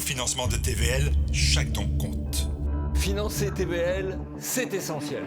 financement de TVL, chaque don compte. Financer TVL, c'est essentiel.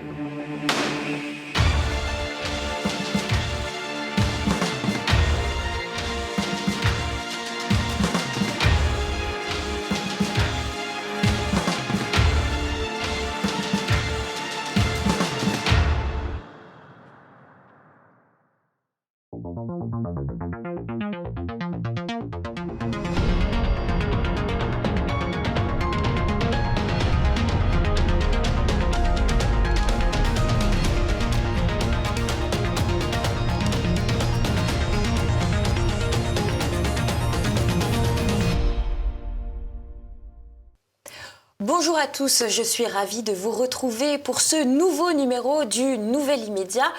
Bonjour à tous, je suis ravie de vous retrouver pour ce nouveau numéro du Nouvel Immédiat.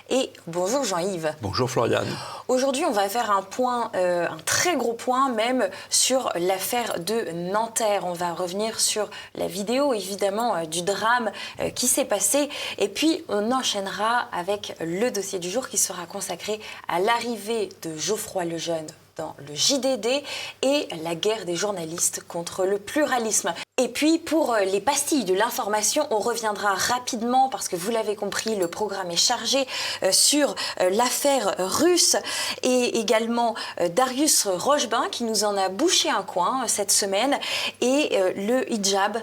Et bonjour Jean-Yves. Bonjour Floriane. Aujourd'hui, on va faire un point, un très gros point même sur l'affaire de Nanterre. On va revenir sur la vidéo, évidemment, du drame qui s'est passé. Et puis, on enchaînera avec le dossier du jour qui sera consacré à l'arrivée de Geoffroy Lejeune dans le JDD et la guerre des journalistes contre le pluralisme. Et puis, pour les pastilles de l'information, on reviendra rapidement, parce que vous l'avez compris, le programme est chargé sur l'affaire russe et également Darius Rochebin qui nous en a bouché un coin cette semaine, et le hijab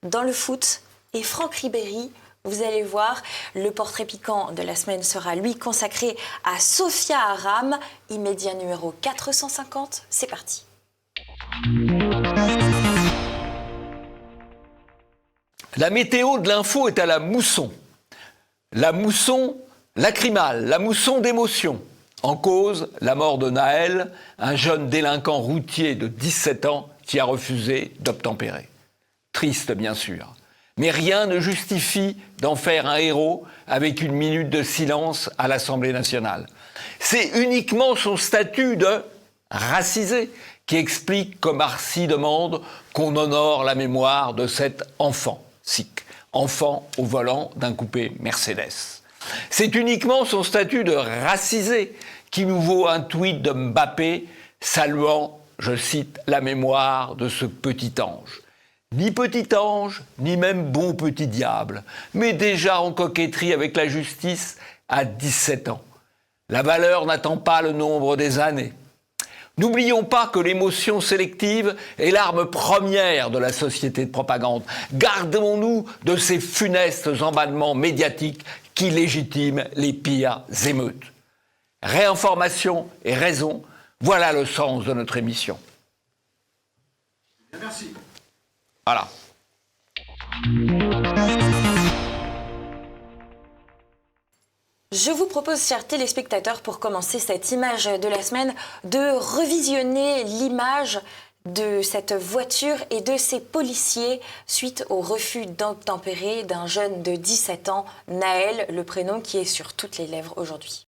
dans le foot et Franck Ribéry. Vous allez voir, le portrait piquant de la semaine sera, lui, consacré à Sophia Aram. Immédiat numéro 450, c'est parti. La météo de l'info est à la mousson. La mousson lacrymale, la mousson d'émotion. En cause, la mort de Naël, un jeune délinquant routier de 17 ans qui a refusé d'obtempérer. Triste, bien sûr. Mais rien ne justifie d'en faire un héros avec une minute de silence à l'Assemblée nationale. C'est uniquement son statut de racisé qui explique que Marcy demande qu'on honore la mémoire de cet enfant sikh, enfant au volant d'un coupé Mercedes. C'est uniquement son statut de racisé qui nous vaut un tweet de Mbappé saluant, je cite, la mémoire de ce petit ange. Ni petit ange, ni même bon petit diable, mais déjà en coquetterie avec la justice à 17 ans. La valeur n'attend pas le nombre des années. N'oublions pas que l'émotion sélective est l'arme première de la société de propagande. Gardons-nous de ces funestes emballements médiatiques qui légitiment les pires émeutes. Réinformation et raison, voilà le sens de notre émission. Merci. Voilà. Je vous propose, chers téléspectateurs, pour commencer cette image de la semaine, de revisionner l'image de cette voiture et de ces policiers suite au refus d'obtempérer d'un jeune de 17 ans, Naël, le prénom qui est sur toutes les lèvres aujourd'hui.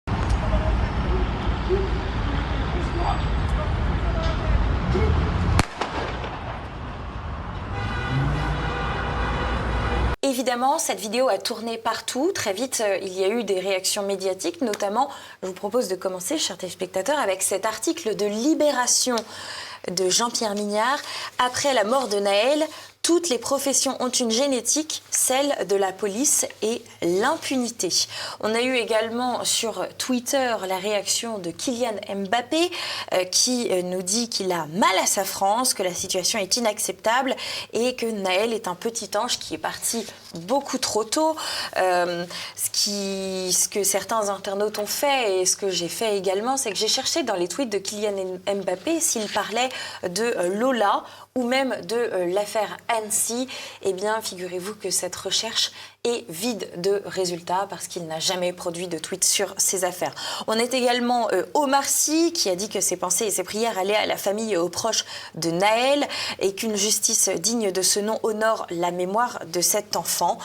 Évidemment, cette vidéo a tourné partout. Très vite, il y a eu des réactions médiatiques, notamment, je vous propose de commencer, chers téléspectateurs, avec cet article de Libération de Jean-Pierre Mignard. Après la mort de Naël, toutes les professions ont une génétique, celle de la police et l'impunité. On a eu également sur Twitter la réaction de Kylian Mbappé qui nous dit qu'il a mal à sa France, que la situation est inacceptable et que Naël est un petit ange qui est parti beaucoup trop tôt. Ce que certains internautes ont fait et ce que j'ai fait également, c'est que j'ai cherché dans les tweets de Kylian Mbappé s'il parlait de Lola ou même de l'affaire Annecy. Eh bien, figurez-vous que cette recherche est vide de résultats parce qu'il n'a jamais produit de tweet sur ces affaires. On est également Omar Sy qui a dit que ses pensées et ses prières allaient à la famille et aux proches de Naël et qu'une justice digne de ce nom honore la mémoire de cet enfant.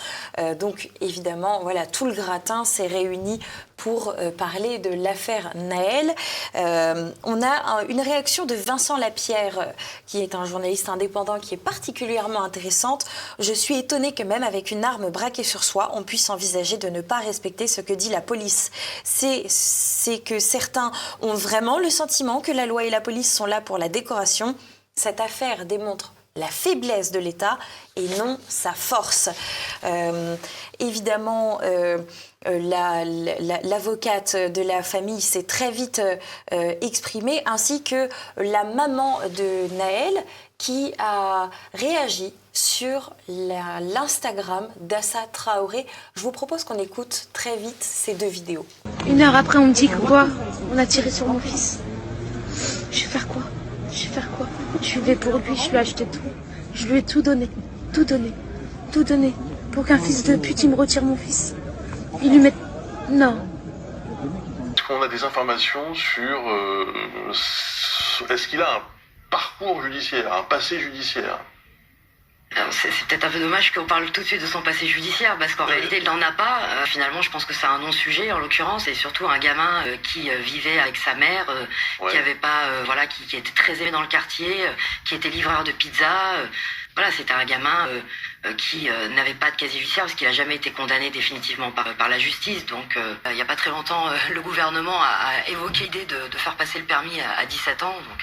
Donc évidemment, voilà, tout le gratin s'est réuni pour parler de l'affaire Naël. On a une réaction de Vincent Lapierre, qui est un journaliste indépendant qui est particulièrement intéressante. Je suis étonnée que même avec une arme braquée sur soi, on puisse envisager de ne pas respecter ce que dit la police. C'est que certains ont vraiment le sentiment que la loi et la police sont là pour la décoration. Cette affaire démontre la faiblesse de l'État et non sa force. Évidemment, l'avocate de la famille s'est très vite exprimée, ainsi que la maman de Nahel qui a réagi sur l'Instagram d'Assa Traoré. Je vous propose qu'on écoute très vite ces 2 vidéos. 1 heure après, on me dit que quoi? On a tiré sur mon fils. Je vais faire quoi? Je vais pour lui, je lui ai acheté tout. Je lui ai tout donné. Pour qu'un fils de pute, il me retire mon fils. Il lui met... Non. Est-ce qu'on a des informations sur... est-ce qu'il a un parcours judiciaire, un passé judiciaire? C'est peut-être un peu dommage qu'on parle tout de suite de son passé judiciaire, parce qu'en réalité, il n'en a pas. Finalement, je pense que c'est un non-sujet, en l'occurrence, et surtout un gamin qui vivait avec sa mère, qui avait pas, qui était très aimé dans le quartier, qui était livreur de pizza. C'était un gamin qui n'avait pas de casier judiciaire, parce qu'il n'a jamais été condamné définitivement par la justice. Donc, il n'y a pas très longtemps, le gouvernement a évoqué l'idée de faire passer le permis à 17 ans. Donc,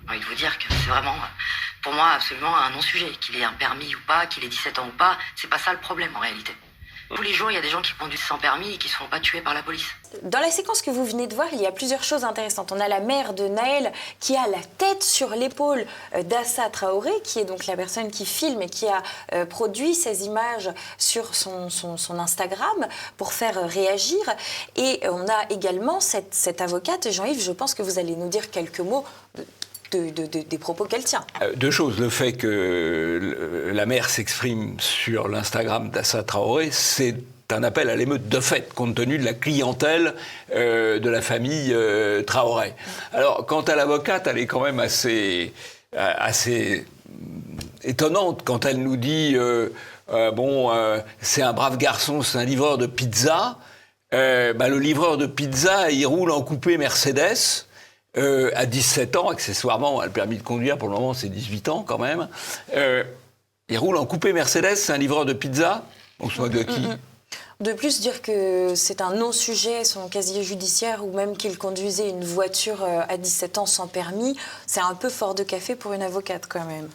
j'ai envie de vous dire que c'est vraiment... pour moi, absolument un non-sujet. Qu'il ait un permis ou pas, qu'il ait 17 ans ou pas, c'est pas ça le problème en réalité. Tous les jours, il y a des gens qui conduisent sans permis et qui ne se font pas tuer par la police. Dans la séquence que vous venez de voir, il y a plusieurs choses intéressantes. On a la mère de Nahel qui a la tête sur l'épaule d'Assa Traoré, qui est donc la personne qui filme et qui a produit ces images sur son Instagram pour faire réagir. Et on a également cette avocate, Jean-Yves, je pense que vous allez nous dire quelques mots des propos qu'elle tient. 2 choses. Le fait que la mère s'exprime sur l'Instagram d'Assa Traoré, c'est un appel à l'émeute de fait, compte tenu de la clientèle de la famille Traoré. Alors, quant à l'avocate, elle est quand même assez étonnante quand elle nous dit c'est un brave garçon, c'est un livreur de pizza. Le livreur de pizza, il roule en coupé Mercedes. À 17 ans, accessoirement, le permis de conduire, pour le moment, c'est 18 ans quand même. Il roule en coupé Mercedes, c'est un livreur de pizza. On se moque de qui? De plus, dire que c'est un non-sujet, son casier judiciaire, ou même qu'il conduisait une voiture à 17 ans sans permis, c'est un peu fort de café pour une avocate quand même.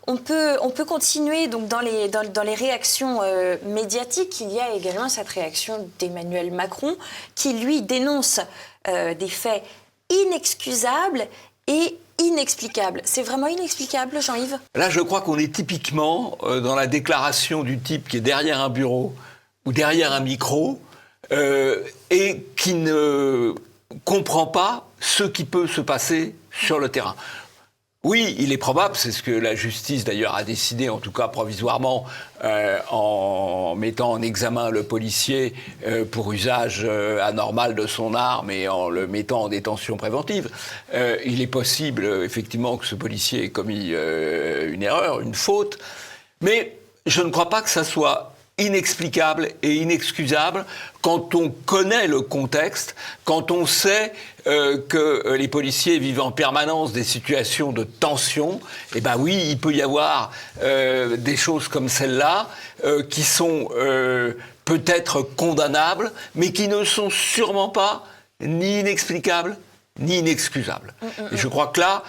On peut continuer donc dans les réactions médiatiques. Il y a également cette réaction d'Emmanuel Macron qui, lui, dénonce des faits inexcusables et inexplicables. C'est vraiment inexplicable, Jean-Yves? Là, je crois qu'on est typiquement dans la déclaration du type qui est derrière un bureau ou derrière un micro et qui ne comprend pas ce qui peut se passer sur le terrain. Oui, il est probable, c'est ce que la justice d'ailleurs a décidé, en tout cas provisoirement, en mettant en examen le policier pour usage anormal de son arme et en le mettant en détention préventive. Il est possible, effectivement, que ce policier ait commis une erreur, une faute, mais je ne crois pas que ça soit inexplicable et inexcusable quand on connaît le contexte, quand on sait que les policiers vivent en permanence des situations de tension. Eh bien oui, il peut y avoir des choses comme celle-là qui sont peut-être condamnables, mais qui ne sont sûrement pas ni inexplicables ni inexcusable. Et je crois que là,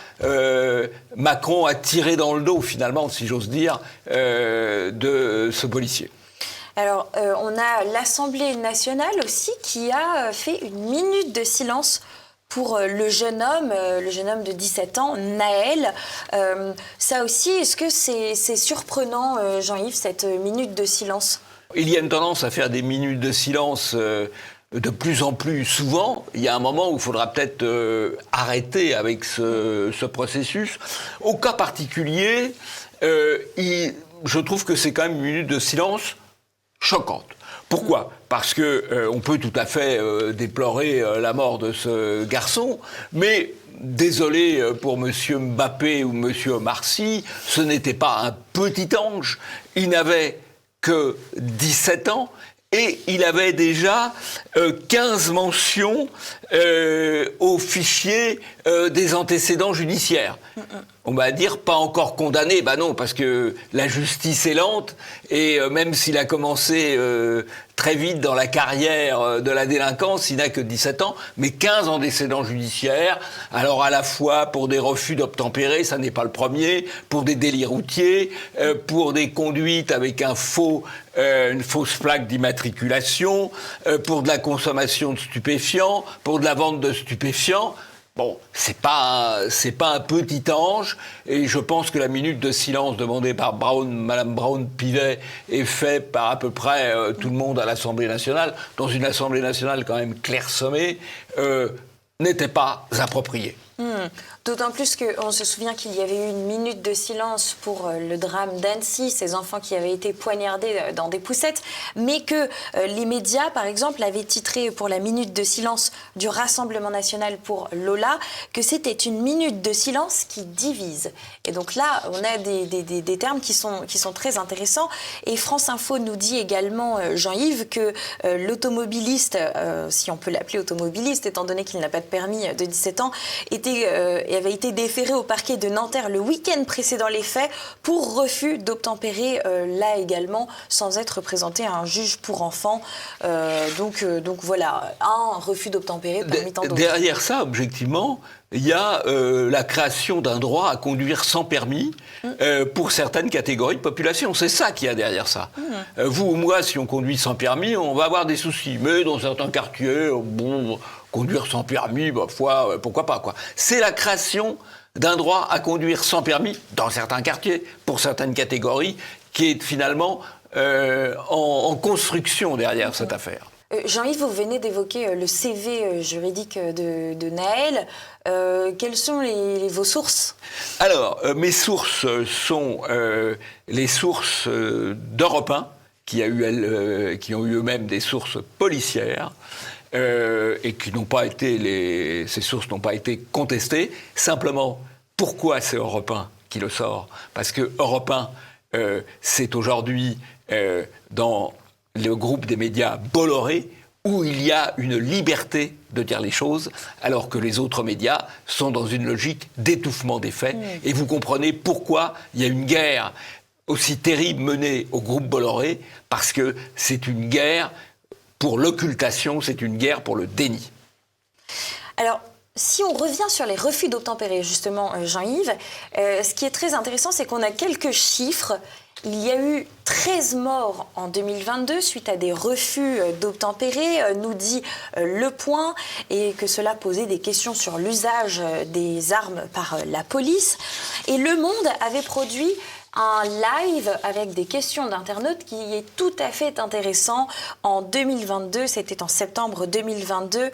Macron a tiré dans le dos, finalement, si j'ose dire, de ce policier. Alors, on a l'Assemblée nationale aussi qui a fait une minute de silence pour le jeune homme de 17 ans, Nahel. Ça aussi, est-ce que c'est surprenant, Jean-Yves, cette minute de silence? Il y a une tendance à faire des minutes de silence de plus en plus souvent. Il y a un moment où il faudra peut-être arrêter avec ce processus. Au cas particulier, je trouve que c'est quand même une minute de silence choquante. Pourquoi ? Parce que on peut tout à fait déplorer la mort de ce garçon, mais désolé pour monsieur Mbappé ou monsieur Omar Sy, ce n'était pas un petit ange. Il n'avait que 17 ans et il avait déjà 15 mentions au fichier des antécédents judiciaires. On va dire pas encore condamné, non, parce que la justice est lente et même s'il a commencé très vite dans la carrière de la délinquance. Il n'a que 17 ans, mais 15 antécédents judiciaires. Alors à la fois pour des refus d'obtempérer, ça n'est pas le premier, pour des délits routiers, pour des conduites avec une fausse plaque d'immatriculation, pour de la consommation de stupéfiants, pour de la vente de stupéfiants. Bon, c'est pas un petit ange, et je pense que la minute de silence demandée par Madame Braun-Pivet est faite par à peu près tout le monde à l'Assemblée nationale, dans une Assemblée nationale quand même clairsemée, n'était pas appropriée. D'autant plus qu'on se souvient qu'il y avait eu une minute de silence pour le drame d'Annecy, ces enfants qui avaient été poignardés dans des poussettes, mais que les médias, par exemple, avaient titré pour la minute de silence du Rassemblement national pour Lola que c'était une minute de silence qui divise. Et donc là, on a des termes qui sont très intéressants. Et France Info nous dit également, Jean-Yves, que l'automobiliste, si on peut l'appeler automobiliste, étant donné qu'il n'a pas de permis de 17 ans, avait été déféré au parquet de Nanterre le week-end précédant les faits pour refus d'obtempérer, là également, sans être présenté à un juge pour enfants. Donc voilà, un refus d'obtempérer parmi tant d'autres. Derrière ça, objectivement, il y a la création d'un droit à conduire sans permis pour certaines catégories de population. C'est ça qu'il y a derrière ça. Vous ou moi, si on conduit sans permis, on va avoir des soucis. Mais dans certains quartiers, bon, conduire sans permis, pourquoi pas, quoi. C'est la création d'un droit à conduire sans permis dans certains quartiers, pour certaines catégories, qui est finalement en construction derrière cette affaire. Jean-Yves, vous venez d'évoquer le CV juridique de Naël. Quelles sont vos sources ? Alors, mes sources sont les sources d'Europe 1, qui ont eu eux-mêmes des sources policières, et qui n'ont pas été ces sources n'ont pas été contestées. Simplement, pourquoi c'est Europe 1 qui le sort ? Parce que Europe 1, c'est aujourd'hui dans le groupe des médias Bolloré, où il y a une liberté de dire les choses, alors que les autres médias sont dans une logique d'étouffement des faits. Et vous comprenez pourquoi il y a une guerre aussi terrible menée au groupe Bolloré, parce que c'est une guerre pour l'occultation, c'est une guerre pour le déni. Alors, si on revient sur les refus d'obtempérer, justement, Jean-Yves, ce qui est très intéressant, c'est qu'on a quelques chiffres. Il y a eu 13 morts en 2022 suite à des refus d'obtempérer, nous dit Le Point, et que cela posait des questions sur l'usage des armes par la police. Et Le Monde avait produit un live avec des questions d'internautes qui est tout à fait intéressant en 2022, c'était en septembre 2022,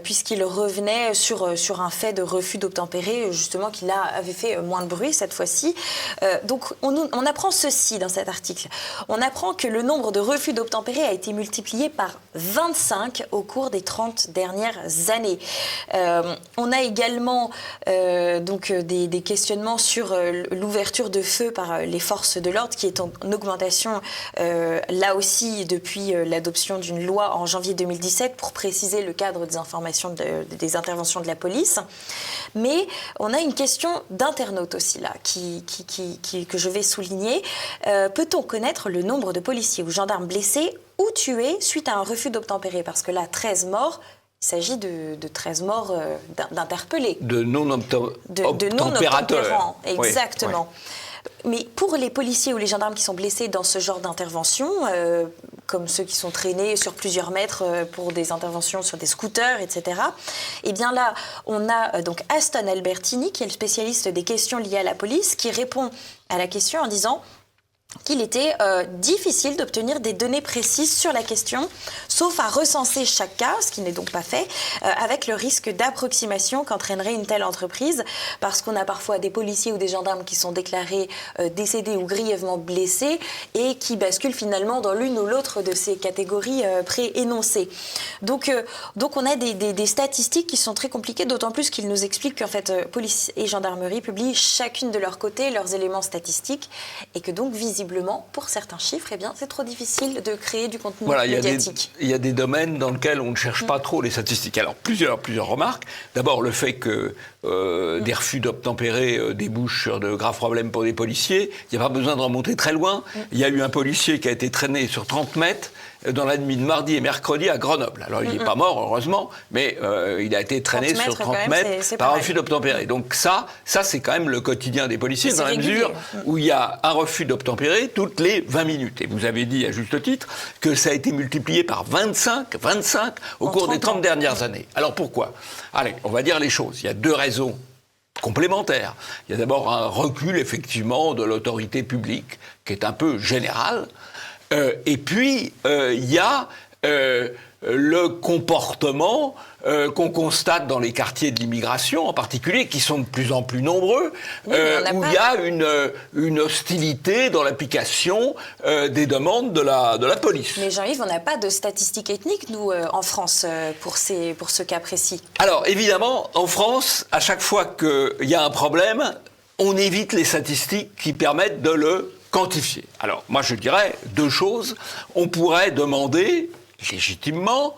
puisqu'il revenait sur un fait de refus d'obtempérer, justement, qui là avait fait moins de bruit cette fois-ci. Donc on apprend ceci dans cet article. On apprend que le nombre de refus d'obtempérer a été multiplié par 25 au cours des 30 dernières années. On a également des questionnements sur l'ouverture de feu par les forces de l'ordre, qui est en augmentation là aussi depuis l'adoption d'une loi en janvier 2017 pour préciser le cadre des interventions de la police. Mais on a une question d'internaute aussi là, que je vais souligner. Peut-on connaître le nombre de policiers ou gendarmes blessés ou tués suite à un refus d'obtempérer ? Parce que là, 13 morts, il s'agit de 13 morts d'interpellés. De non-obtempérateurs. Exactement. Oui. Mais pour les policiers ou les gendarmes qui sont blessés dans ce genre d'intervention, comme ceux qui sont traînés sur plusieurs mètres pour des interventions sur des scooters, etc., eh bien là, on a donc Aston Albertini, qui est le spécialiste des questions liées à la police, qui répond à la question en disant qu'il était difficile d'obtenir des données précises sur la question, sauf à recenser chaque cas, ce qui n'est donc pas fait, avec le risque d'approximation qu'entraînerait une telle entreprise, parce qu'on a parfois des policiers ou des gendarmes qui sont déclarés décédés ou grièvement blessés et qui basculent finalement dans l'une ou l'autre de ces catégories préénoncées. Donc on a des statistiques qui sont très compliquées, d'autant plus qu'ils nous expliquent qu'en fait, police et gendarmerie publient chacune de leur côté leurs éléments statistiques et que donc visiblement, pour certains chiffres, eh bien, c'est trop difficile de créer du contenu médiatique. Il y a des domaines dans lesquels on ne cherche pas trop les statistiques. Alors, plusieurs remarques. D'abord, le fait que des refus d'obtempérer débouchent sur de graves problèmes pour des policiers. Il n'y a pas besoin de remonter très loin. Il y a eu un policier qui a été traîné sur 30 mètres dans la nuit de mardi et mercredi à Grenoble. Alors, il n'est pas mort, heureusement, mais il a été traîné sur 30 mètres par refus d'obtempérer. Donc ça c'est quand même le quotidien des policiers, dans la mesure où il y a un refus d'obtempérer toutes les 20 minutes. Et vous avez dit, à juste titre, que ça a été multiplié par 25 au cours des 30 dernières années. Alors, pourquoi ? Allez, on va dire les choses. Il y a 2 raisons complémentaires. Il y a d'abord un recul, effectivement, de l'autorité publique, qui est un peu général. Et puis, il y a le comportement qu'on constate dans les quartiers de l'immigration, en particulier, qui sont de plus en plus nombreux, où il y a une hostilité dans l'application des demandes de la police. Mais Jean-Yves, on n'a pas de statistiques ethniques, nous, en France, pour ce cas précis. Alors, évidemment, en France, à chaque fois qu'il y a un problème, on évite les statistiques qui permettent de le quantifier. Alors, moi, je dirais 2 choses. On pourrait demander, légitimement,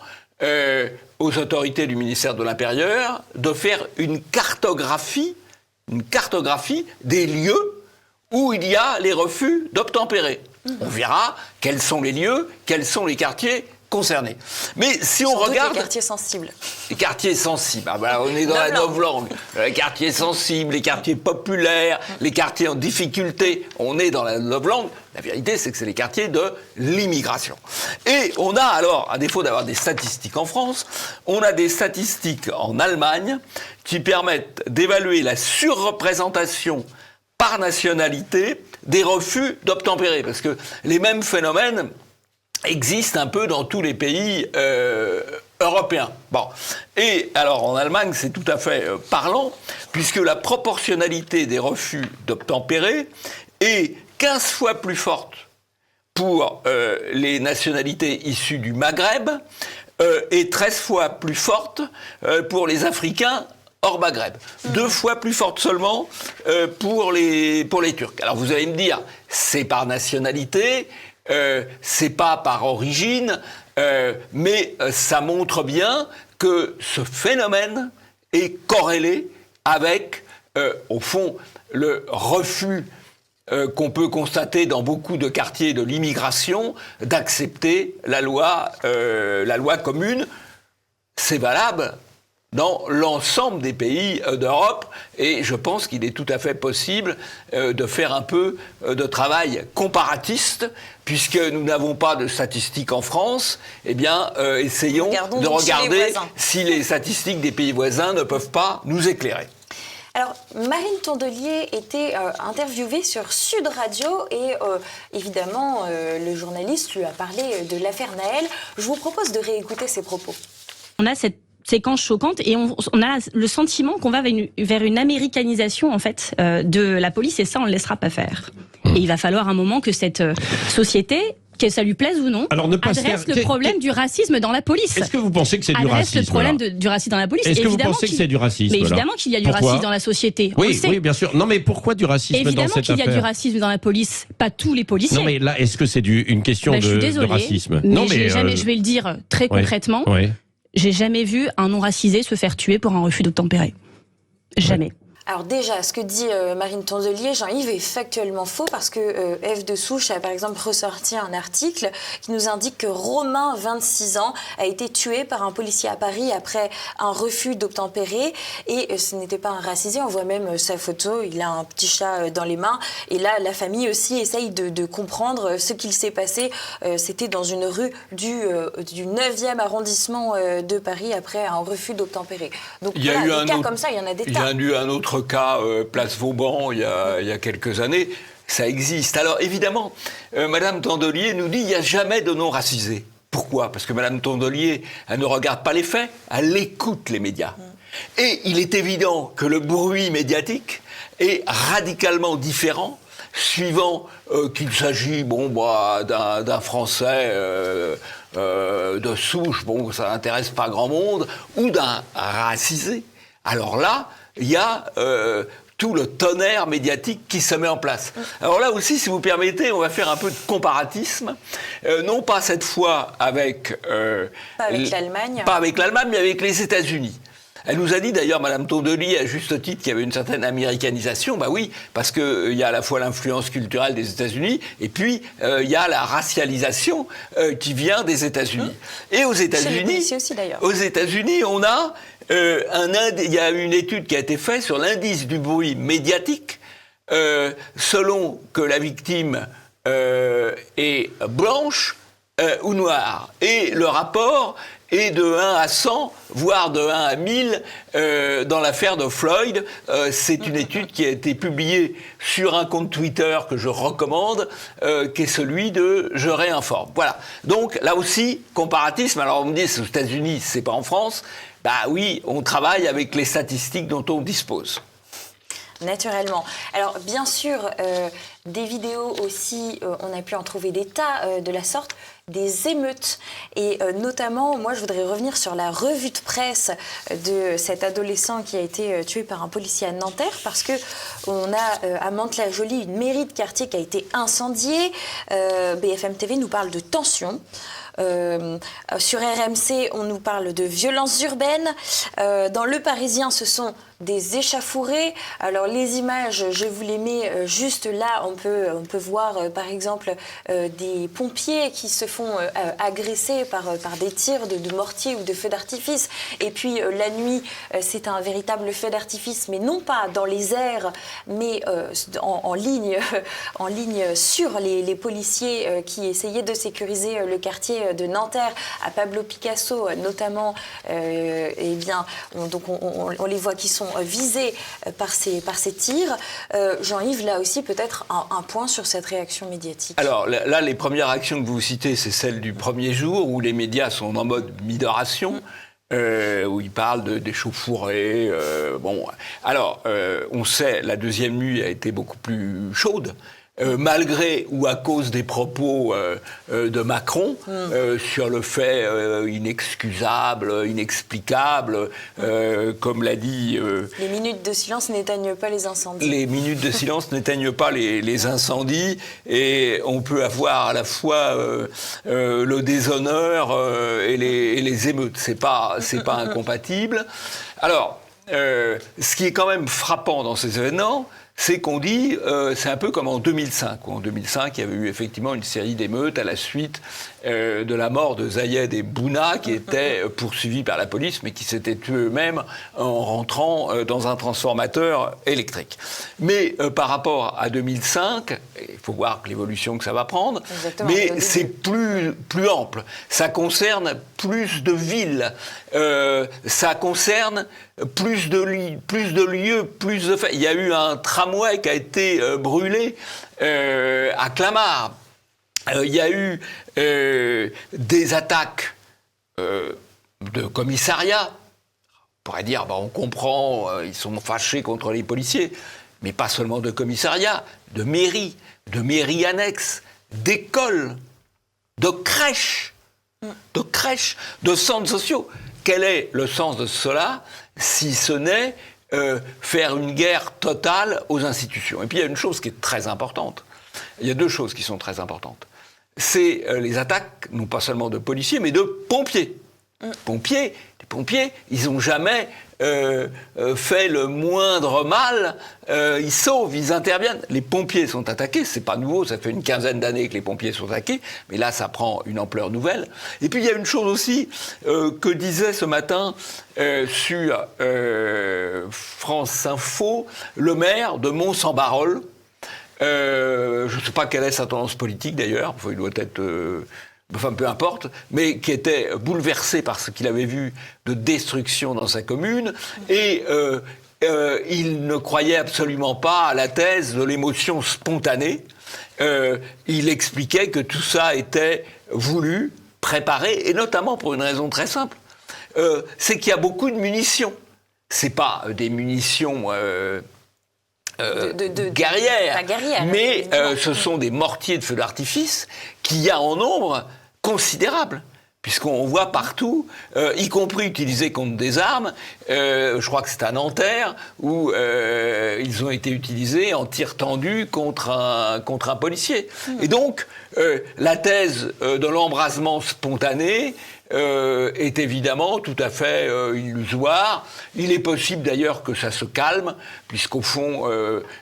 aux autorités du ministère de l'Intérieur de faire une cartographie des lieux où il y a les refus d'obtempérer. On verra quels sont les lieux, quels sont les quartiers concernés. Mais si on regarde... les quartiers sensibles. Les quartiers sensibles, on est dans la novlangue. Les quartiers sensibles, les quartiers populaires, les quartiers en difficulté, on est dans la novlangue. La vérité, c'est que c'est les quartiers de l'immigration. Et on a alors, à défaut d'avoir des statistiques en France, on a des statistiques en Allemagne qui permettent d'évaluer la surreprésentation par nationalité des refus d'obtempérer. Parce que les mêmes phénomènes existent un peu dans tous les pays européens. Bon. Et alors, en Allemagne, c'est tout à fait parlant, puisque la proportionnalité des refus d'obtempérer est 15 fois plus forte pour les nationalités issues du Maghreb et 13 fois plus forte pour les Africains hors Maghreb. 2 fois plus forte seulement pour les Turcs. Alors, vous allez me dire, c'est par nationalité, c'est pas par origine, mais ça montre bien que ce phénomène est corrélé avec, au fond, le refus qu'on peut constater dans beaucoup de quartiers de l'immigration d'accepter la loi commune. C'est valable dans l'ensemble des pays d'Europe, et je pense qu'il est tout à fait possible de faire un peu de travail comparatiste, puisque nous n'avons pas de statistiques en France. Eh bien, essayons de regarder si les statistiques des pays voisins ne peuvent pas nous éclairer. Alors, Marine Tondelier était interviewée sur Sud Radio et évidemment, le journaliste lui a parlé de l'affaire Nahel. Je vous propose de réécouter ses propos. On a cette séquence choquante et on a le sentiment qu'on va vers une américanisation en fait de la police, et ça on ne laissera pas faire. Et il va falloir un moment que cette société, que ça lui plaise ou non, adresse le problème du racisme dans la police. Est-ce que vous pensez que c'est du racisme? Adresse le problème du racisme dans la police. Est-ce que vous pensez que c'est du racisme? Mais évidemment qu'il y a du racisme dans la société. Oui, oui, bien sûr. Non, mais pourquoi du racisme dans cette affaire? Évidemment qu'il y a du racisme dans la police. Pas tous les policiers. Non, mais là, est-ce que c'est une question de racisme? Non, mais je vais le dire très concrètement. Ouais. J'ai jamais vu un non-racisé se faire tuer pour un refus d'obtempérer. Jamais. Alors déjà, ce que dit Marine Tondelier, Jean-Yves, est factuellement faux, parce que F de Souche a par exemple ressorti un article qui nous indique que Romain, 26 ans, a été tué par un policier à Paris après un refus d'obtempérer, et ce n'était pas un racisé. On voit même sa photo, il a un petit chat dans les mains, et là la famille aussi essaye de comprendre ce qu'il s'est passé. C'était dans une rue du 9e arrondissement de Paris après un refus d'obtempérer. Donc il y a eu des cas comme ça, il y en a des tas. Il y a eu un autre cas, place Vauban, il y a quelques années. Ça existe. Alors évidemment, Madame Tondelier nous dit qu'il n'y a jamais de non-racisés. Pourquoi? Parce que Madame Tondelier, elle ne regarde pas les faits, elle écoute les médias. Et il est évident que le bruit médiatique est radicalement différent suivant qu'il s'agit d'un Français de souche, ça n'intéresse pas grand monde, ou d'un racisé. Alors là, il y a tout le tonnerre médiatique qui se met en place. Alors là aussi, si vous permettez, on va faire un peu de comparatisme, non pas cette fois avec... pas avec l'Allemagne. Pas avec l'Allemagne, mais avec les États-Unis. Elle nous a dit d'ailleurs, Madame Tondeli, à juste titre, qu'il y avait une certaine américanisation. Bah oui, parce que il y a à la fois l'influence culturelle des États-Unis et puis il y a la racialisation qui vient des États-Unis. Et aux États-Unis, aussi, d'ailleurs. Aux États-Unis, on a il y a une étude qui a été faite sur l'indice du bruit médiatique, selon que la victime est blanche ou noire. Et le rapport est de 1 à 100, voire de 1 à 1000 dans l'affaire de Floyd. C'est une étude qui a été publiée sur un compte Twitter que je recommande, qui est celui de Je réinforme. Voilà. Donc là aussi, comparatisme. Alors on me dit c'est aux États-Unis, c'est pas en France. Bah oui, on travaille avec les statistiques dont on dispose. Naturellement. Alors, bien sûr, des vidéos aussi, on a pu en trouver des tas de la sorte, des émeutes. Et notamment, moi, je voudrais revenir sur la revue de presse de cet adolescent qui a été tué par un policier à Nanterre, parce que on a à Mantes-la-Jolie une mairie de quartier qui a été incendiée. BFM TV nous parle de tension. Sur RMC, on nous parle de violences urbaines. Dans Le Parisien, ce sont des échauffourées. Alors les images, je vous les mets juste là. On peut voir par exemple des pompiers qui se font agresser par des tirs de mortier ou de feux d'artifice. Et puis la nuit, c'est un véritable feu d'artifice, mais non pas dans les airs, mais en ligne sur les policiers qui essayaient de sécuriser le quartier de Nanterre. À Pablo Picasso notamment, eh bien, on les voit qui sont visés par ces tirs. Jean-Yves, là aussi peut-être un point sur cette réaction médiatique. Alors là, les premières réactions que vous citez, c'est celles du premier jour où les médias sont en mode midération. Où ils parlent d'échauffourées. Bon, alors, on sait, la deuxième nuit a été beaucoup plus chaude. Malgré ou à cause des propos de Macron sur le fait inexcusable, inexplicable, comme l'a dit... les minutes de silence n'éteignent pas les incendies. Les minutes de silence n'éteignent pas les incendies, et on peut avoir à la fois le déshonneur et les émeutes. C'est pas incompatible. Alors, ce qui est quand même frappant dans ces événements, c'est qu'on dit, c'est un peu comme en 2005. En 2005, il y avait eu effectivement une série d'émeutes à la suite de la mort de Zayed et Bouna, qui étaient poursuivis par la police, mais qui s'étaient tués eux-mêmes en rentrant dans un transformateur électrique. Mais par rapport à 2005, il faut voir l'évolution que ça va prendre, exactement, mais c'est plus ample. Ça concerne plus de villes, ça concerne plus de lieux, plus de faits. Il y a eu un tramway qui a été brûlé à Clamart. Il y a eu des attaques de commissariats. On pourrait dire, on comprend, ils sont fâchés contre les policiers, mais pas seulement de commissariats, de mairies annexes, d'écoles, de crèches, de centres sociaux. Quel est le sens de cela, si ce n'est faire une guerre totale aux institutions? Et puis il y a une chose qui est très importante. Il y a deux choses qui sont très importantes. C'est les attaques, non pas seulement de policiers, mais de pompiers. Les pompiers, ils n'ont jamais fait le moindre mal. Ils sauvent, ils interviennent. Les pompiers sont attaqués, c'est pas nouveau, ça fait une quinzaine d'années que les pompiers sont attaqués, mais là, ça prend une ampleur nouvelle. Et puis, il y a une chose aussi que disait ce matin sur France Info, le maire de Mont-Saint-Barreul. Je ne sais pas quelle est sa tendance politique d'ailleurs, il doit être... peu importe, mais qui était bouleversé par ce qu'il avait vu de destruction dans sa commune, et il ne croyait absolument pas à la thèse de l'émotion spontanée. Il expliquait que tout ça était voulu, préparé, et notamment pour une raison très simple, c'est qu'il y a beaucoup de munitions. C'est pas des munitions... guerrières, mais ce sont des mortiers de feu d'artifice qu'il y a en nombre considérable, puisqu'on voit partout, y compris utilisés contre des armes. Je crois que c'est à Nanterre où ils ont été utilisés en tir tendu contre un policier. Et donc, la thèse de l'embrasement spontané est évidemment tout à fait illusoire. Il est possible d'ailleurs que ça se calme, puisqu'au fond,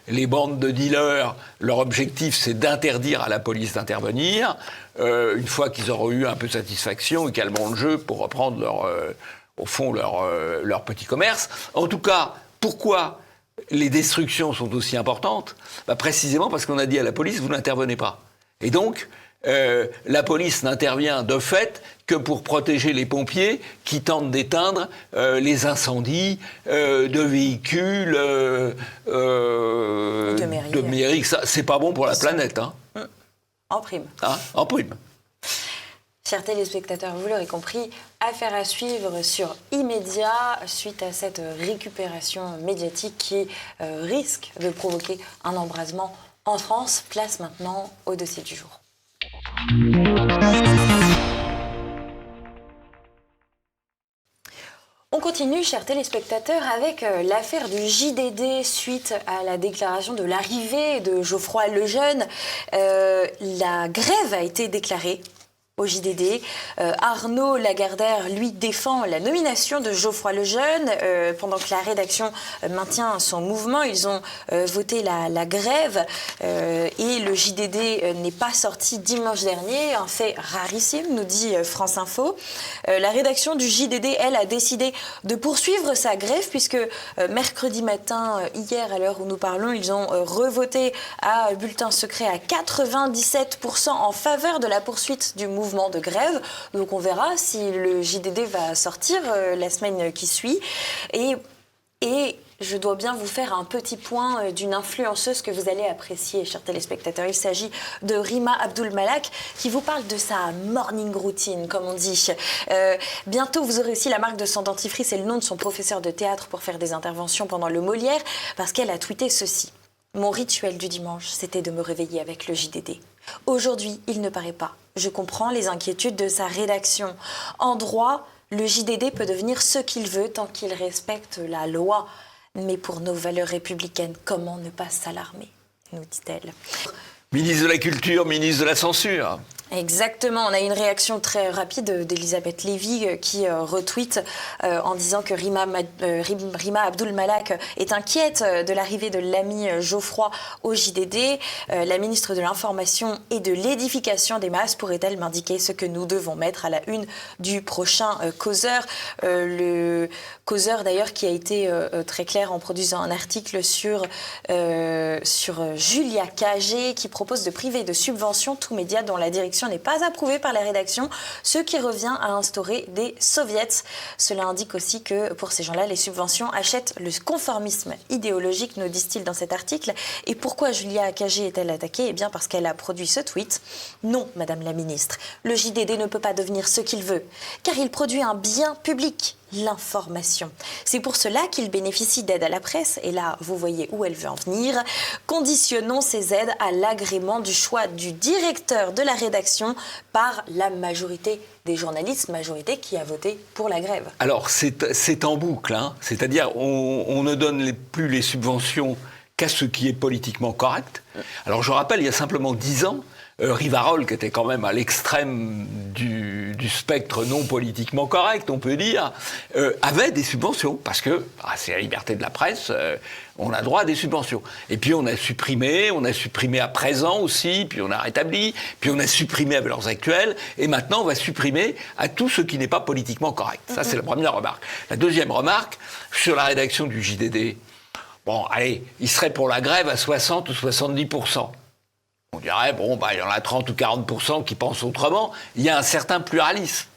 les bandes de dealers, leur objectif, c'est d'interdire à la police d'intervenir. Une fois qu'ils auront eu un peu satisfaction, ils calmeront le jeu pour reprendre leur petit commerce. En tout cas, pourquoi les destructions sont aussi importantes ? Précisément parce qu'on a dit à la police, vous n'intervenez pas. Et donc, la police n'intervient de fait que pour protéger les pompiers qui tentent d'éteindre les incendies de véhicules, de mairie. Ça, c'est pas bon pour la planète. Hein. En prime. En prime. Chers téléspectateurs, vous l'aurez compris, affaire à suivre sur Immédiat suite à cette récupération médiatique qui risque de provoquer un embrasement en France. Place maintenant au dossier du jour. On continue, chers téléspectateurs, avec l'affaire du JDD suite à la déclaration de l'arrivée de Geoffroy Lejeune. La grève a été déclarée au JDD. Arnaud Lagardère, lui, défend la nomination de Geoffroy Lejeune. Pendant que la rédaction maintient son mouvement, ils ont voté la grève et le JDD n'est pas sorti dimanche dernier. Un fait rarissime, nous dit France Info. La rédaction du JDD, elle, a décidé de poursuivre sa grève puisque mercredi matin, hier, à l'heure où nous parlons, ils ont revoté à bulletin secret à 97% en faveur de la poursuite du mouvement de grève. Donc on verra si le JDD va sortir la semaine qui suit. Et je dois bien vous faire un petit point d'une influenceuse que vous allez apprécier, chers téléspectateurs. Il s'agit de Rima Abdul-Malak qui vous parle de sa morning routine, comme on dit. Bientôt, vous aurez aussi la marque de son dentifrice et le nom de son professeur de théâtre pour faire des interventions pendant le Molière, parce qu'elle a tweeté ceci. Mon rituel du dimanche, c'était de me réveiller avec le JDD. Aujourd'hui, il ne paraît pas. Je comprends les inquiétudes de sa rédaction. En droit, le JDD peut devenir ce qu'il veut tant qu'il respecte la loi. Mais pour nos valeurs républicaines, comment ne pas s'alarmer, nous dit-elle. Ministre de la Culture, ministre de la Censure. Exactement, on a une réaction très rapide d'Elisabeth Lévy qui retweet en disant que Rima Abdul-Malak est inquiète de l'arrivée de l'ami Geoffroy au JDD. La ministre de l'Information et de l'Édification des masses pourrait-elle m'indiquer ce que nous devons mettre à la une du prochain causeur. Le causeur d'ailleurs qui a été très clair en produisant un article sur Julia Cagé qui propose de priver de subventions tout média dont la direction n'est pas approuvée par la rédaction, ce qui revient à instaurer des soviets. Cela indique aussi que pour ces gens-là, les subventions achètent le conformisme idéologique, nous disent-ils dans cet article. Et pourquoi Julia Cagé est-elle attaquée ? Eh bien parce qu'elle a produit ce tweet. Non, Madame la Ministre, le JDD ne peut pas devenir ce qu'il veut, car il produit un bien public, l'information. C'est pour cela qu'il bénéficie d'aides à la presse, et là, vous voyez où elle veut en venir. Conditionnons ces aides à l'agrément du choix du directeur de la rédaction par la majorité des journalistes, majorité qui a voté pour la grève. Alors, c'est en boucle, hein. C'est-à-dire on ne donne plus les subventions qu'à ce qui est politiquement correct. Alors, je rappelle, il y a simplement 10 ans, Rivarol, qui était quand même à l'extrême du spectre non politiquement correct, on peut dire, avait des subventions, parce que c'est la liberté de la presse, on a droit à des subventions. Et puis on a supprimé à présent aussi, puis on a rétabli, puis on a supprimé à Valeurs Actuelles, et maintenant on va supprimer à tout ce qui n'est pas politiquement correct. Ça, c'est la première remarque. La deuxième remarque, sur la rédaction du JDD, bon, allez, il serait pour la grève à 60 ou 70%. On dirait, il y en a 30 ou 40% qui pensent autrement. Il y a un certain pluralisme.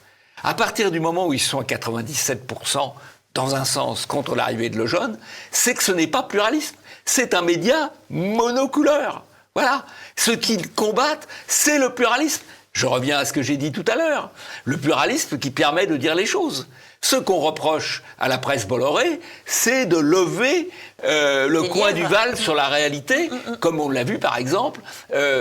À partir du moment où ils sont à 97%, dans un sens, contre l'arrivée de Lejeune, c'est que ce n'est pas pluralisme. C'est un média monocouleur. Voilà. Ce qu'ils combattent, c'est le pluralisme. Je reviens à ce que j'ai dit tout à l'heure. Le pluralisme qui permet de dire les choses. Ce qu'on reproche à la presse Bolloré, c'est de lever le coin du Val sur la réalité, comme on l'a vu par exemple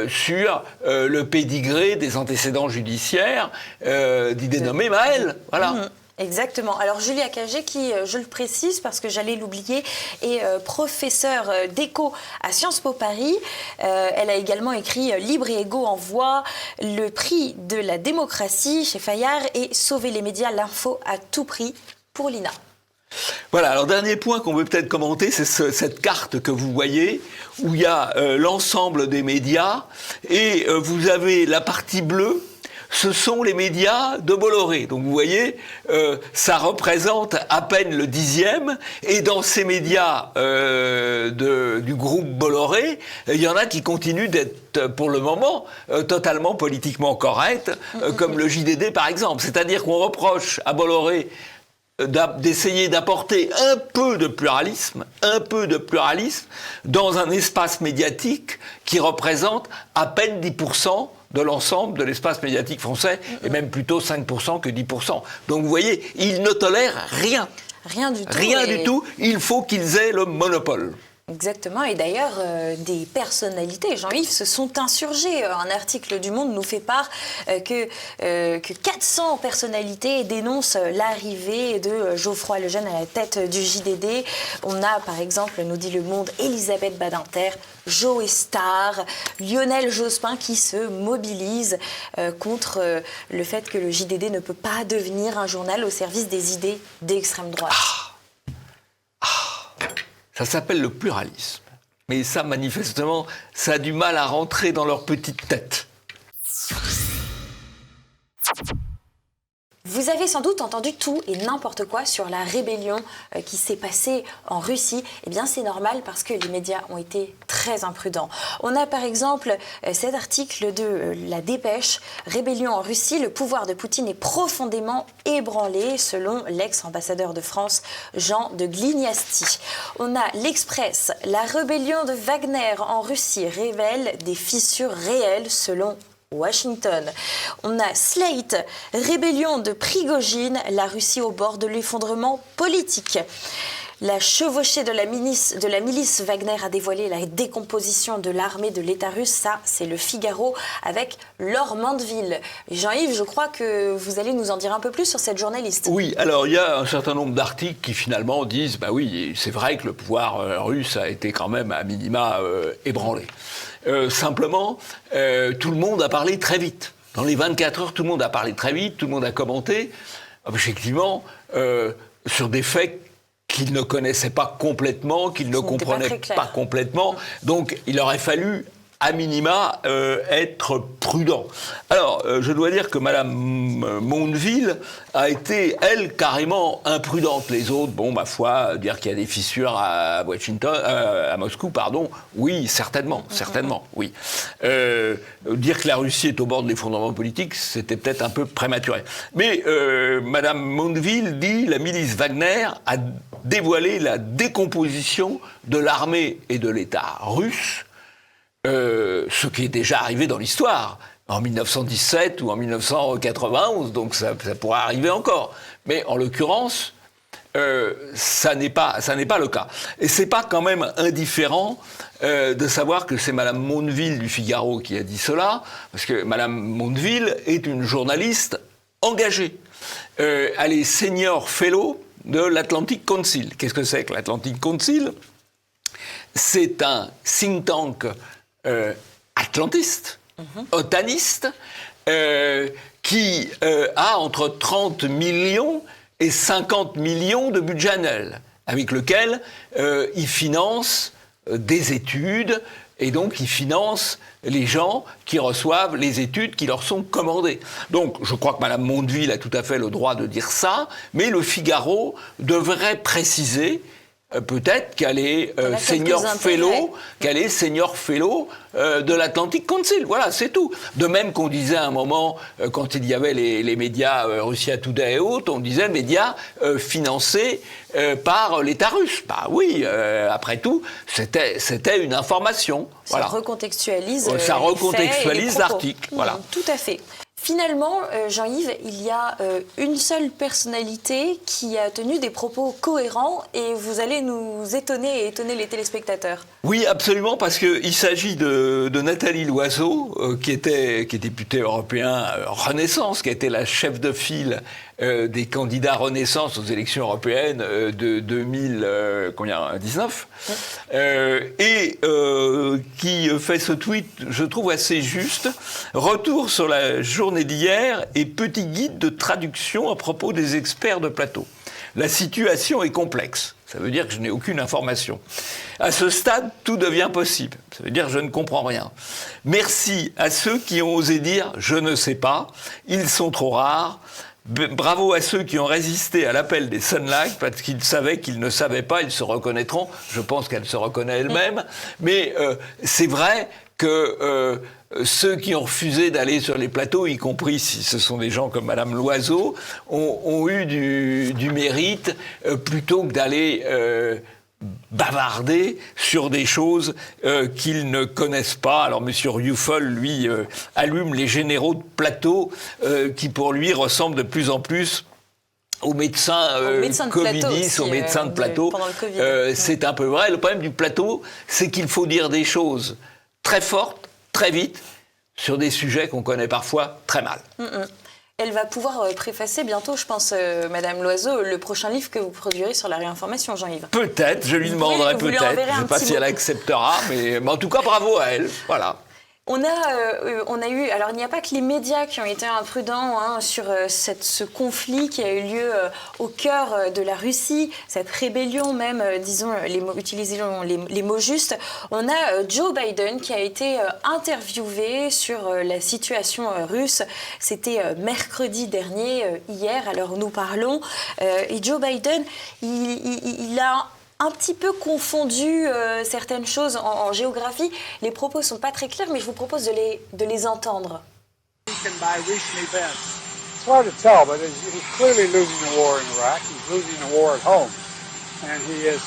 sur le pédigré des antécédents judiciaires du dénommé Maël. Voilà. Exactement. Alors Julia Cagé, qui, je le précise parce que j'allais l'oublier, est professeure d'éco à Sciences Po Paris. Elle a également écrit Libre et égaux en voix, le prix de la démocratie chez Fayard et Sauver les médias, l'info à tout prix pour l'INA. Voilà, alors dernier point qu'on veut peut-être commenter, c'est cette carte que vous voyez, où il y a l'ensemble des médias, et vous avez la partie bleue, ce sont les médias de Bolloré. Donc vous voyez, ça représente à peine le 10e, et dans ces médias du groupe Bolloré, il y en a qui continuent d'être, pour le moment, totalement politiquement corrects, comme le JDD par exemple. C'est-à-dire qu'on reproche à Bolloré d'essayer d'apporter un peu de pluralisme dans un espace médiatique qui représente à peine 10% de l'ensemble de l'espace médiatique français, et même plutôt 5% que 10%. Donc vous voyez, ils ne tolèrent rien. Rien du tout. Rien du tout, il faut qu'ils aient le monopole. Exactement, et d'ailleurs, des personnalités, Jean-Yves, se sont insurgées. Un article du Monde nous fait part que 400 personnalités dénoncent l'arrivée de Geoffroy Lejeune à la tête du JDD. On a, par exemple, nous dit Le Monde, Elisabeth Badinter, Joe Star, Lionel Jospin qui se mobilise contre le fait que le JDD ne peut pas devenir un journal au service des idées d'extrême droite. Ça s'appelle le pluralisme. Mais ça, manifestement, ça a du mal à rentrer dans leur petite tête. Vous avez sans doute entendu tout et n'importe quoi sur la rébellion qui s'est passée en Russie. Eh bien, c'est normal parce que les médias ont été très imprudents. On a par exemple cet article de La Dépêche. Rébellion en Russie, le pouvoir de Poutine est profondément ébranlé, selon l'ex-ambassadeur de France, Jean de Glignasti. On a L'Express. La rébellion de Wagner en Russie révèle des fissures réelles, selon Washington. On a Slate, rébellion de Prigojine, la Russie au bord de l'effondrement politique. La chevauchée de la milice Wagner a dévoilé la décomposition de l'armée de l'État russe. Ça, c'est le Figaro avec Laure Mandeville. Jean-Yves, je crois que vous allez nous en dire un peu plus sur cette journaliste. Oui, alors il y a un certain nombre d'articles qui finalement disent, bah oui, c'est vrai que le pouvoir russe a été quand même à minima ébranlé. Simplement, tout le monde a parlé très vite. Dans les 24 heures, tout le monde a parlé très vite, tout le monde a commenté, objectivement, sur des faits qu'ils ne connaissaient pas complètement, qu'ils ne comprenaient pas complètement. Donc, il aurait fallu, à minima, être prudent. Alors, je dois dire que Madame Mondeville a été, elle, carrément imprudente. Les autres, bon, ma foi, dire qu'il y a des fissures à Moscou, pardon, oui, certainement, oui. Dire que la Russie est au bord de l'effondrement politique, c'était peut-être un peu prématuré. Mais Madame Mondeville dit, la milice Wagner a dévoilé la décomposition de l'armée et de l'État russe, ce qui est déjà arrivé dans l'histoire, en 1917 ou en 1991, donc ça pourrait arriver encore. Mais en l'occurrence, ça n'est pas le cas. Et c'est pas quand même indifférent de savoir que c'est Madame Mondeville du Figaro qui a dit cela, parce que Madame Mondeville est une journaliste engagée. Elle est senior fellow de l'Atlantic Council. Qu'est-ce que c'est que l'Atlantic Council ? C'est un think tank atlantiste, otaniste, qui a entre 30 millions et 50 millions de budget annuel, avec lequel il finance des études, et donc il finance les gens qui reçoivent les études qui leur sont commandées. Donc je crois que Mme Mondeville a tout à fait le droit de dire ça, mais le Figaro devrait préciser peut-être qu'elle est senior fellow de l'Atlantic Council. Voilà, c'est tout. De même qu'on disait à un moment, quand il y avait les médias Russia Today et autres, on disait médias financés par l'État russe. Bah oui, après tout, c'était une information. Voilà. Ça recontextualise l'article. Voilà. Tout à fait. Finalement, Jean-Yves, il y a une seule personnalité qui a tenu des propos cohérents et vous allez nous étonner et étonner les téléspectateurs. Oui, absolument, parce qu'il s'agit de Nathalie Loiseau, qui est députée européen Renaissance, qui a été la chef de file des candidats Renaissance aux élections européennes de 2019, et qui fait ce tweet, je trouve assez juste. Retour sur la journée d'hier et petit guide de traduction à propos des experts de plateau. La situation est complexe. Ça veut dire que je n'ai aucune information. À ce stade, tout devient possible. Ça veut dire que je ne comprends rien. Merci à ceux qui ont osé dire « je ne sais pas ». Ils sont trop rares. Bravo à ceux qui ont résisté à l'appel des Sunlight parce qu'ils savaient qu'ils ne savaient pas. Ils se reconnaîtront. Je pense qu'elle se reconnaît elle-même. Mais c'est vrai que ceux qui ont refusé d'aller sur les plateaux, y compris si ce sont des gens comme Madame Loiseau, ont eu du mérite plutôt que d'aller bavarder sur des choses qu'ils ne connaissent pas. Alors Monsieur Rioufol, lui, allume les généraux de plateau qui, pour lui, ressemblent de plus en plus aux médecins covidistes, aux médecins de plateau. C'est un peu vrai. Le problème du plateau, c'est qu'il faut dire des choses très fortes, très vite, sur des sujets qu'on connaît parfois très mal. Elle va pouvoir préfacer bientôt, je pense, Madame Loiseau, le prochain livre que vous produirez sur la réinformation, Jean-Yves. Peut-être, je lui demanderai peut-être. Je ne sais pas si elle acceptera, mais en tout cas, bravo à elle. Voilà. On a eu, alors il n'y a pas que les médias qui ont été imprudents sur ce conflit qui a eu lieu au cœur de la Russie, cette rébellion même, utilisons les mots justes. On a Joe Biden qui a été interviewé sur la situation russe. C'était mercredi dernier, hier, à l'heure où nous parlons. Et Joe Biden, il a un petit peu confondu certaines choses en géographie. Les propos ne sont pas très clairs, mais je vous propose de les entendre. It's hard to tell, but he's clearly losing the war in Iraq. He's losing the war at home. And he has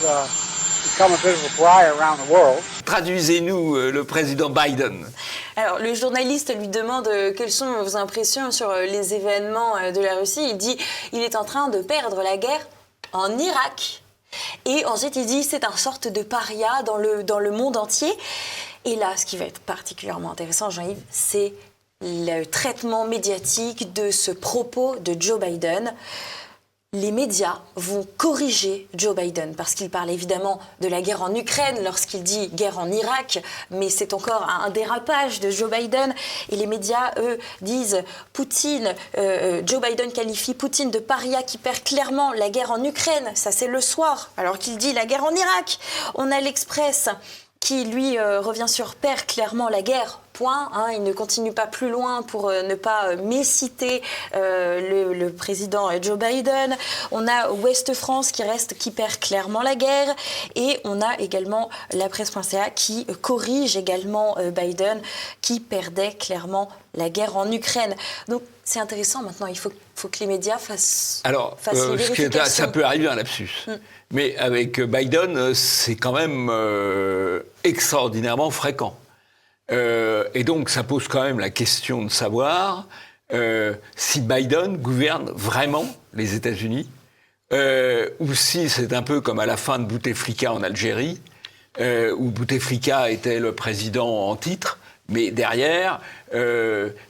become a bit of a pariah around the world. Traduisez-nous le président Biden. Alors, le journaliste lui demande quelles sont vos impressions sur les événements de la Russie. Il dit qu'il est en train de perdre la guerre en Irak. Et ensuite, il dit c'est une sorte de paria dans le monde entier. Et là, ce qui va être particulièrement intéressant, Jean-Yves, c'est le traitement médiatique de ce propos de Joe Biden. Les médias vont corriger Joe Biden parce qu'il parle évidemment de la guerre en Ukraine lorsqu'il dit guerre en Irak, mais c'est encore un dérapage de Joe Biden. Et les médias, eux, disent Poutine, Joe Biden qualifie Poutine de paria qui perd clairement la guerre en Ukraine. Ça, c'est le soir, alors qu'il dit la guerre en Irak. On a l'Express qui, lui, revient sur perd clairement la guerre. Point. Il ne continue pas plus loin pour ne pas méciter le président Joe Biden. On a Ouest France qui perd clairement la guerre. Et on a également la presse.ca qui corrige également Biden qui perdait clairement la guerre en Ukraine. Donc c'est intéressant maintenant, il faut que les médias fassent les vérifications. Ça peut arriver un lapsus. Mais avec Biden, c'est quand même extraordinairement fréquent. Et donc, ça pose quand même la question de savoir si Biden gouverne vraiment les États-Unis, ou si c'est un peu comme à la fin de Bouteflika en Algérie, où Bouteflika était le président en titre, mais derrière,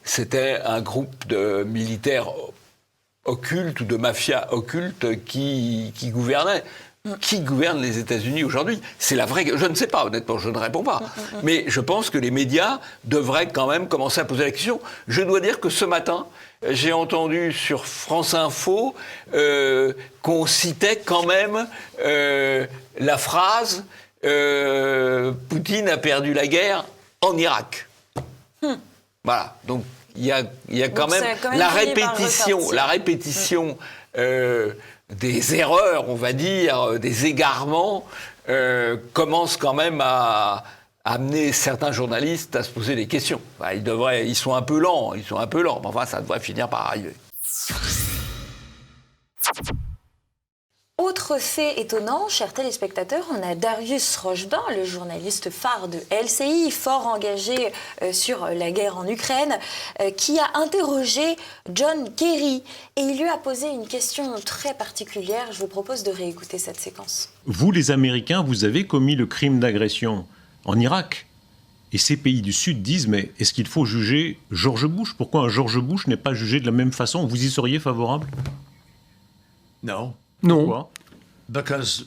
c'était un groupe de militaires occultes ou de mafias occultes qui gouvernaient. Qui gouverne les États-Unis aujourd'hui? C'est la vraie... Je ne sais pas, honnêtement, je ne réponds pas. Mais je pense que les médias devraient quand même commencer à poser la question. Je dois dire que ce matin, j'ai entendu sur France Info qu'on citait quand même la phrase « Poutine a perdu la guerre en Irak ». Voilà, donc il y a quand même la répétition des erreurs, on va dire, des égarements, commencent quand même à amener certains journalistes à se poser des questions. Ils sont un peu lents, mais enfin, ça devrait finir par arriver. Autre fait étonnant, chers téléspectateurs, on a Darius Rochebin, le journaliste phare de LCI, fort engagé sur la guerre en Ukraine, qui a interrogé John Kerry. Et il lui a posé une question très particulière. Je vous propose de réécouter cette séquence. Vous, les Américains, vous avez commis le crime d'agression en Irak. Et ces pays du Sud disent, mais est-ce qu'il faut juger George Bush? Pourquoi un George Bush n'est pas jugé de la même façon? Vous y seriez favorable? Non. Non. Pourquoi? Parce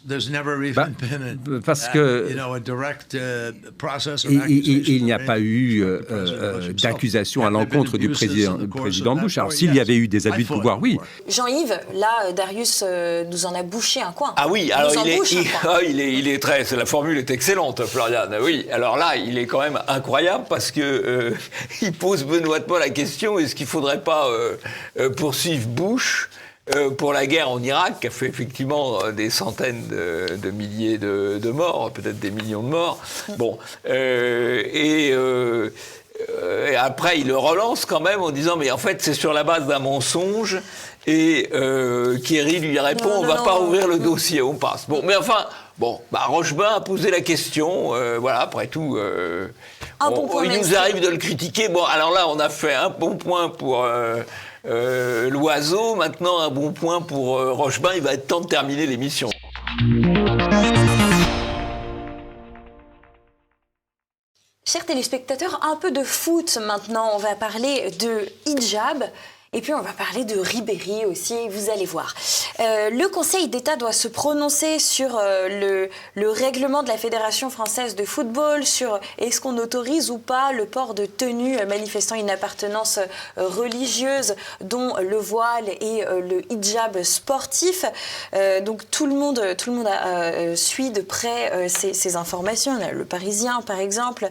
que il n'y a pas eu d'accusation à l'encontre du président Bush. Alors s'il y avait eu des abus de pouvoir, oui. Jean-Yves, là, Darius nous en a bouché un coin. Ah oui, alors il est très... La formule est excellente, Florian. Oui, alors là, il est quand même incroyable parce que il pose benoîtement la question, est-ce qu'il ne faudrait pas poursuivre Bush pour la guerre en Irak, qui a fait effectivement des centaines de milliers de morts, peut-être des millions de morts. Bon, et après, il le relance quand même en disant, mais en fait, c'est sur la base d'un mensonge. Et Kerry lui répond, on ne va pas ouvrir le dossier, on passe. Bon, mais enfin, Rochebin a posé la question. Voilà, après tout, il nous arrive de le critiquer. Bon, alors là, on a fait un bon point pour... Loiseau, maintenant un bon point pour Rochebin, il va être temps de terminer l'émission. Chers téléspectateurs, un peu de foot maintenant, on va parler de hijab. Et puis on va parler de Ribéry aussi, vous allez voir. Le Conseil d'État doit se prononcer sur le règlement de la Fédération française de football, sur est-ce qu'on autorise ou pas le port de tenues manifestant une appartenance religieuse, dont le voile et le hijab sportif. Donc tout le monde suit de près ces informations. On a le Parisien par exemple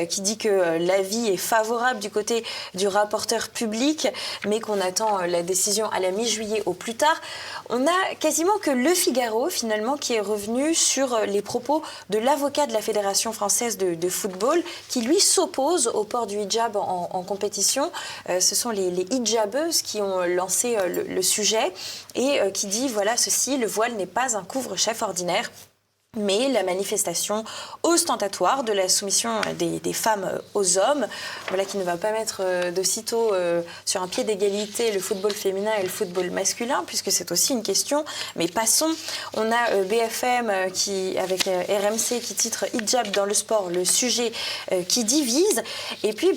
qui dit que l'avis est favorable du côté du rapporteur public, mais qu'on attend la décision à la mi-juillet au plus tard. On a quasiment que Le Figaro, finalement, qui est revenu sur les propos de l'avocat de la Fédération française de football, qui, lui, s'oppose au port du hijab en compétition. Ce sont les hijabeuses qui ont lancé le sujet et qui dit, voilà, ceci, le voile n'est pas un couvre-chef ordinaire, mais la manifestation ostentatoire de la soumission des femmes aux hommes, voilà, qui ne va pas mettre de sitôt sur un pied d'égalité le football féminin et le football masculin, puisque c'est aussi une question. Mais passons, on a BFM avec RMC qui titre « Hijab dans le sport, le sujet qui divise ». Et puis,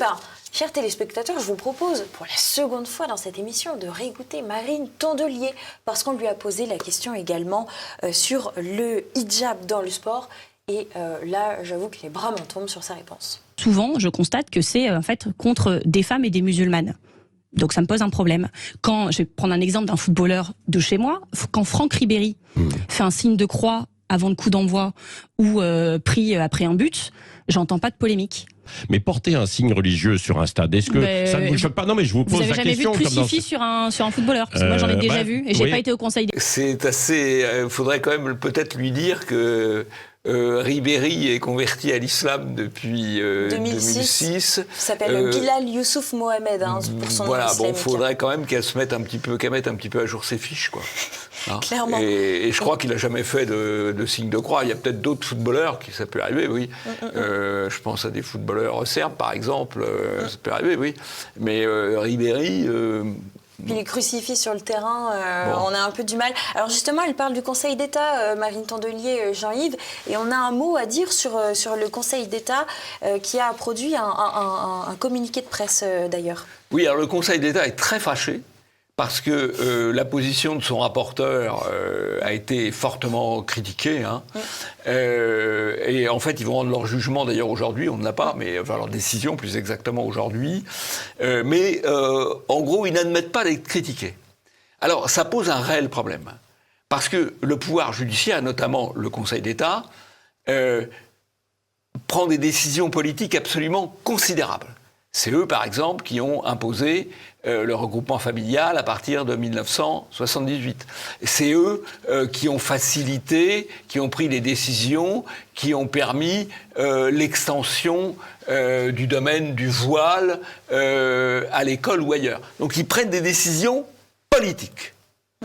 chers téléspectateurs, je vous propose pour la seconde fois dans cette émission de réécouter Marine Tondelier, parce qu'on lui a posé la question également sur le hijab dans le sport. Et là, j'avoue que les bras m'en tombent sur sa réponse. Souvent, je constate que c'est en fait contre des femmes et des musulmanes. Donc ça me pose un problème. Je vais prendre un exemple d'un footballeur de chez moi, quand Franck Ribéry fait un signe de croix avant le coup d'envoi ou pris après un but, j'entends pas de polémique. Mais porter un signe religieux sur un stade, est-ce que ça ne vous choque pas? Non, mais je vous pose la question. Vous avez jamais vu de crucifix sur un footballeur? Parce que moi, j'en ai déjà vu et j'ai pas été au Conseil. C'est assez... faudrait quand même peut-être lui dire que Ribéry est converti à l'islam depuis 2006. Il s'appelle Bilal Youssouf Mohamed, pour son nom islamique. Bon, faudrait quand même qu'elle mette un petit peu à jour ses fiches, quoi. Clairement. Et je crois qu'il n'a jamais fait de signe de croix. Il y a peut-être d'autres footballeurs qui ça peut arriver, oui. Je pense à des footballeurs serbes, par exemple. Ça peut arriver, oui. Mais Ribéry... Puis les crucifix sur le terrain, on a un peu du mal. Alors justement, elle parle du Conseil d'État, Marine Tondelier, Jean-Yves, et on a un mot à dire sur le Conseil d'État qui a produit un communiqué de presse d'ailleurs. Oui, alors le Conseil d'État est très fâché parce que la position de son rapporteur a été fortement critiquée. Et en fait, ils vont rendre leur jugement d'ailleurs aujourd'hui, on ne l'a pas, mais enfin leur décision plus exactement aujourd'hui. Mais en gros, ils n'admettent pas d'être critiqués. Alors, ça pose un réel problème. Parce que le pouvoir judiciaire, notamment le Conseil d'État, prend des décisions politiques absolument considérables. C'est eux, par exemple, qui ont imposé le regroupement familial à partir de 1978. C'est eux qui ont facilité, qui ont pris les décisions, qui ont permis l'extension du domaine du voile à l'école ou ailleurs. Donc ils prennent des décisions politiques,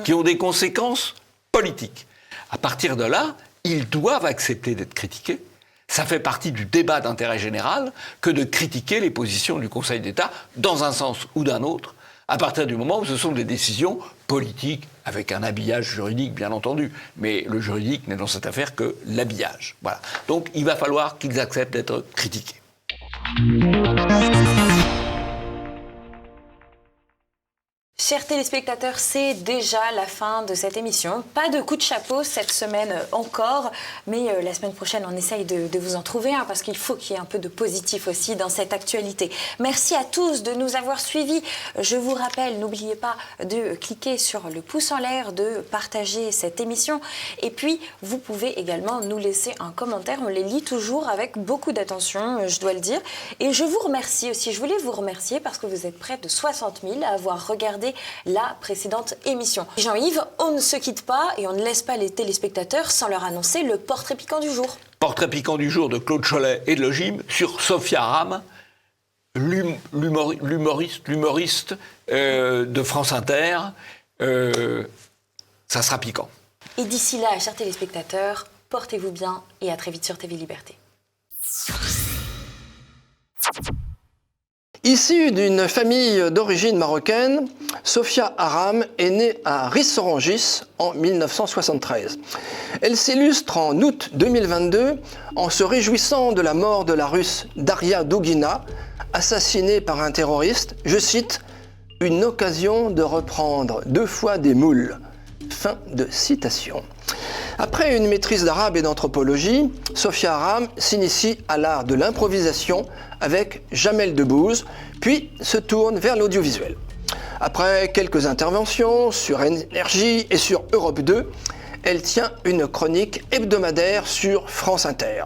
qui ont des conséquences politiques. À partir de là, ils doivent accepter d'être critiqués. Ça fait partie du débat d'intérêt général que de critiquer les positions du Conseil d'État dans un sens ou d'un autre, à partir du moment où ce sont des décisions politiques, avec un habillage juridique, bien entendu. Mais le juridique n'est dans cette affaire que l'habillage. Voilà. Donc il va falloir qu'ils acceptent d'être critiqués. Chers téléspectateurs, c'est déjà la fin de cette émission. Pas de coup de chapeau cette semaine encore, mais la semaine prochaine, on essaye de vous en trouver un parce qu'il faut qu'il y ait un peu de positif aussi dans cette actualité. Merci à tous de nous avoir suivis. Je vous rappelle, n'oubliez pas de cliquer sur le pouce en l'air, de partager cette émission. Et puis, vous pouvez également nous laisser un commentaire. On les lit toujours avec beaucoup d'attention, je dois le dire. Et je vous remercie aussi. Je voulais vous remercier parce que vous êtes près de 60 000 à avoir regardé la précédente émission. Jean-Yves, on ne se quitte pas et on ne laisse pas les téléspectateurs sans leur annoncer le portrait piquant du jour. Portrait piquant du jour de Claude Cholet et de Logim sur Sophia Aram, l'humoriste de France Inter. Ça sera piquant. Et d'ici là, chers téléspectateurs, portez-vous bien et à très vite sur TV Liberté. Issue d'une famille d'origine marocaine, Sophia Aram est née à Ris-Orangis en 1973. Elle s'illustre en août 2022 en se réjouissant de la mort de la Russe Daria Dugina, assassinée par un terroriste, je cite, « une occasion de reprendre 2 fois des moules ». Fin de citation. Après une maîtrise d'arabe et d'anthropologie, Sophia Aram s'initie à l'art de l'improvisation avec Jamel Debbouze, puis se tourne vers l'audiovisuel. Après quelques interventions sur Énergie et sur Europe 2, elle tient une chronique hebdomadaire sur France Inter.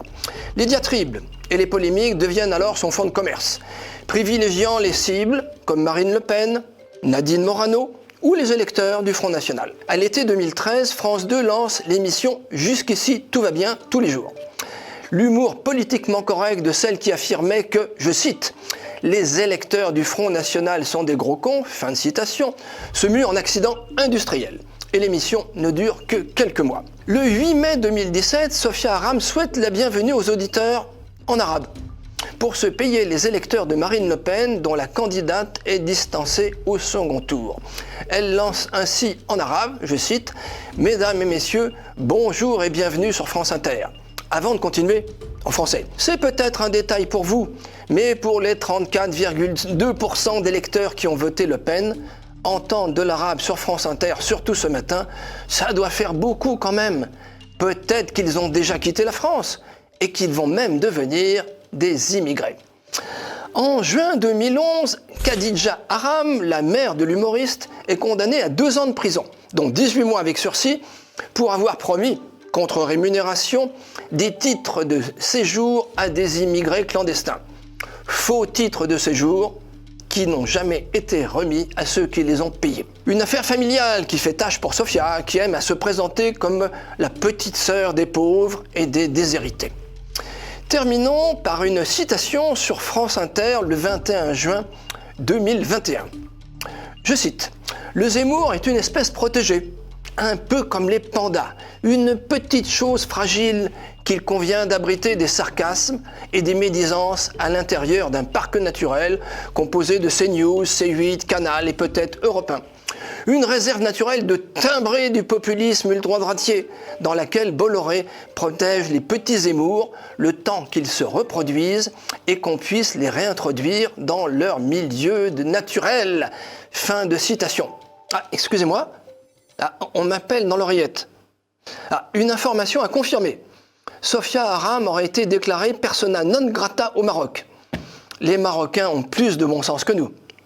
Les diatribes et les polémiques deviennent alors son fonds de commerce, privilégiant les cibles comme Marine Le Pen, Nadine Morano, ou les électeurs du Front National. À l'été 2013, France 2 lance l'émission « Jusqu'ici, tout va bien » tous les jours. L'humour politiquement correct de celle qui affirmait que, je cite, « les électeurs du Front National sont des gros cons », fin de citation, se mue en accident industriel. Et l'émission ne dure que quelques mois. Le 8 mai 2017, Sophia Aram souhaite la bienvenue aux auditeurs en arabe, pour se payer les électeurs de Marine Le Pen, dont la candidate est distancée au second tour. Elle lance ainsi en arabe, je cite, « Mesdames et messieurs, bonjour et bienvenue sur France Inter », avant de continuer en français. C'est peut-être un détail pour vous, mais pour les 34,2% d'électeurs qui ont voté Le Pen, entendre de l'arabe sur France Inter, surtout ce matin, ça doit faire beaucoup quand même. Peut-être qu'ils ont déjà quitté la France et qu'ils vont même devenir des immigrés. En juin 2011, Khadija Aram, la mère de l'humoriste, est condamnée à 2 ans de prison, dont 18 mois avec sursis, pour avoir promis, contre rémunération, des titres de séjour à des immigrés clandestins. Faux titres de séjour qui n'ont jamais été remis à ceux qui les ont payés. Une affaire familiale qui fait tâche pour Sophia, qui aime à se présenter comme la petite sœur des pauvres et des déshérités. Terminons par une citation sur France Inter le 21 juin 2021. Je cite, « Le Zemmour est une espèce protégée, un peu comme les pandas, une petite chose fragile qu'il convient d'abriter des sarcasmes et des médisances à l'intérieur d'un parc naturel composé de CNews, C8, Canal et peut-être Europe 1. Une réserve naturelle de timbrés du populisme ultra-droitier, dans laquelle Bolloré protège les petits Zemmour le temps qu'ils se reproduisent et qu'on puisse les réintroduire dans leur milieu naturel. » Fin de citation. Ah, excusez-moi, on m'appelle dans l'oreillette. Une information à confirmer. Sophia Aram aurait été déclarée persona non grata au Maroc. Les Marocains ont plus de bon sens que nous.